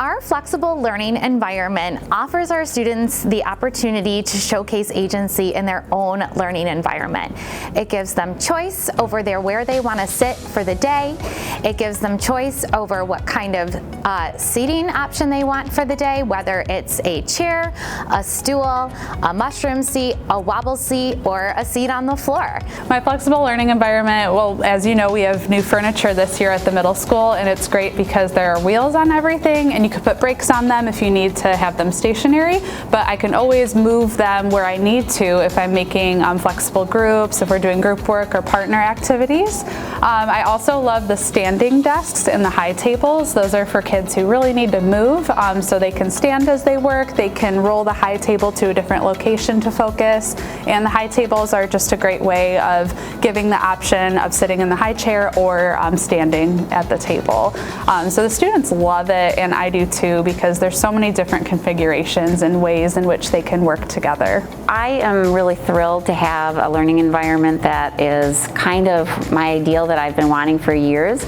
Our flexible learning environment offers our students the opportunity to showcase agency in their own learning environment. It gives them choice over where they want to sit for the day. It gives them choice over what kind of seating option they want for the day, whether it's a chair, a stool, a mushroom seat, a wobble seat, or a seat on the floor. My flexible learning environment, well, as you know, we have new furniture this year at the middle school, and it's great because there are wheels on everything, and you can put brakes on them if you need to have them stationary, but I can always move them where I need to if I'm making flexible groups, if we're doing group work or partner activities. I also love the standing desks and the high tables. Those are for kids who really need to move, so they can stand as they work. They can roll the high table to a different location to focus, and the high tables are just a great way of giving the option of sitting in the high chair or standing at the table. So the students love it, and I do too, because there's so many different configurations and ways in which they can work together. I am really thrilled to have a learning environment that is kind of my ideal that I've been wanting for years.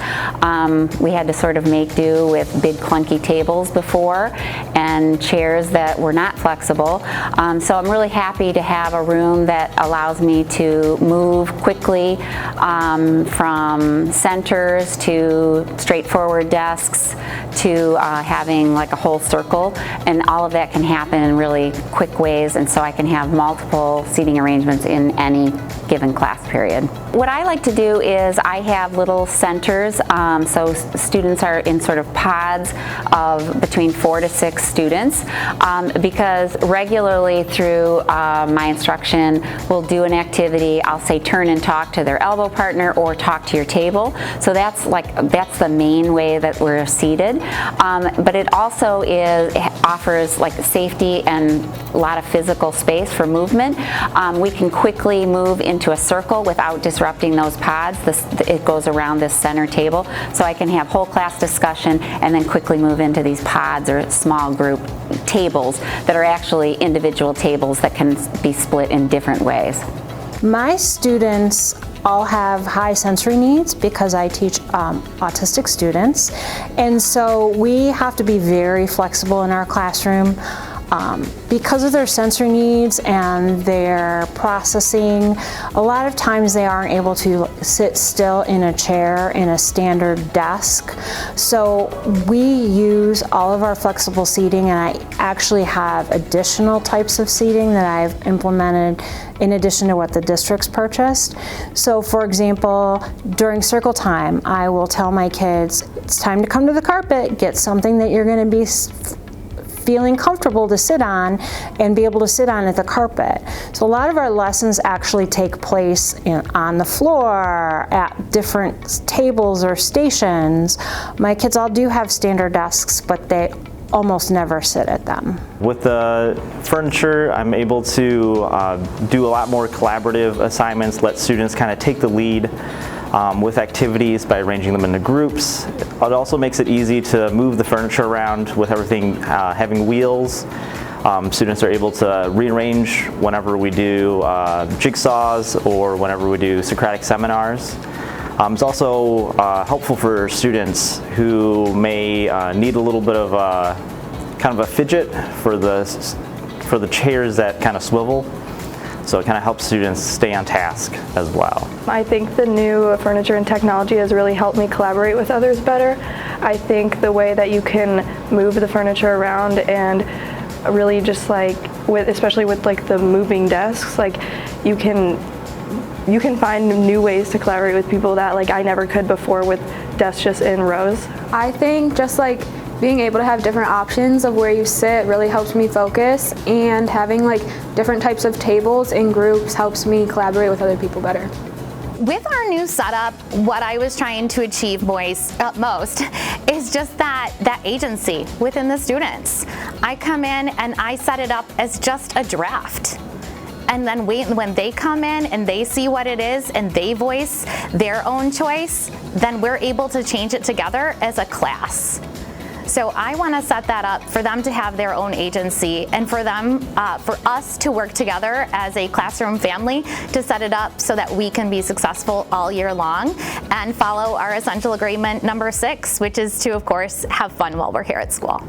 We had to sort of make do with big clunky tables before and chairs that were not flexible. So I'm really happy to have a room that allows me to move quickly from centers to straightforward desks to having like a whole circle, and all of that can happen in really quick ways, and so I can have multiple seating arrangements in any given class period. What I like to do is I have little centers, so students are in sort of pods of between 4 to 6 students, because regularly through my instruction we'll do an activity. I'll say turn and talk to their elbow partner or talk to your table. So that's the main way that we're seated, but it also offers like safety and a lot of physical space for movement. We can quickly move into a circle without disrupting those pods. It goes around this center table, so I can have whole class discussion and then quickly move into these pods or small group tables that are actually individual tables that can be split in different ways. My students all have high sensory needs because I teach autistic students, and so we have to be very flexible in our classroom. Because of their sensory needs and their processing, a lot of times they aren't able to sit still in a chair in a standard desk. So we use all of our flexible seating, and I actually have additional types of seating that I've implemented in addition to what the district's purchased. So for example, during circle time, I will tell my kids, it's time to come to the carpet, get something that you're going to be feeling comfortable to sit on and be able to sit on at the carpet. So a lot of our lessons actually take place on the floor, at different tables or stations. My kids all do have standard desks, but they almost never sit at them. With the furniture, I'm able to do a lot more collaborative assignments, let students kind of take the lead with activities by arranging them into groups. It also makes it easy to move the furniture around with everything having wheels. Students are able to rearrange whenever we do jigsaws or whenever we do Socratic seminars. It's also helpful for students who may need a little bit of kind of a fidget for the chairs that kind of swivel. So it kind of helps students stay on task as well. I think the new furniture and technology has really helped me collaborate with others better. I think the way that you can move the furniture around and really just like, especially with like the moving desks, like you can find new ways to collaborate with people that like I never could before with desks just in rows. I think just like being able to have different options of where you sit really helps me focus, and having like different types of tables in groups helps me collaborate with other people better. With our new setup, what I was trying to achieve most is just that agency within the students. I come in and I set it up as just a draft. And then when they come in and they see what it is and they voice their own choice, then we're able to change it together as a class. So I want to set that up for them to have their own agency, and for us to work together as a classroom family to set it up so that we can be successful all year long and follow our essential agreement number 6, which is to, of course, have fun while we're here at school.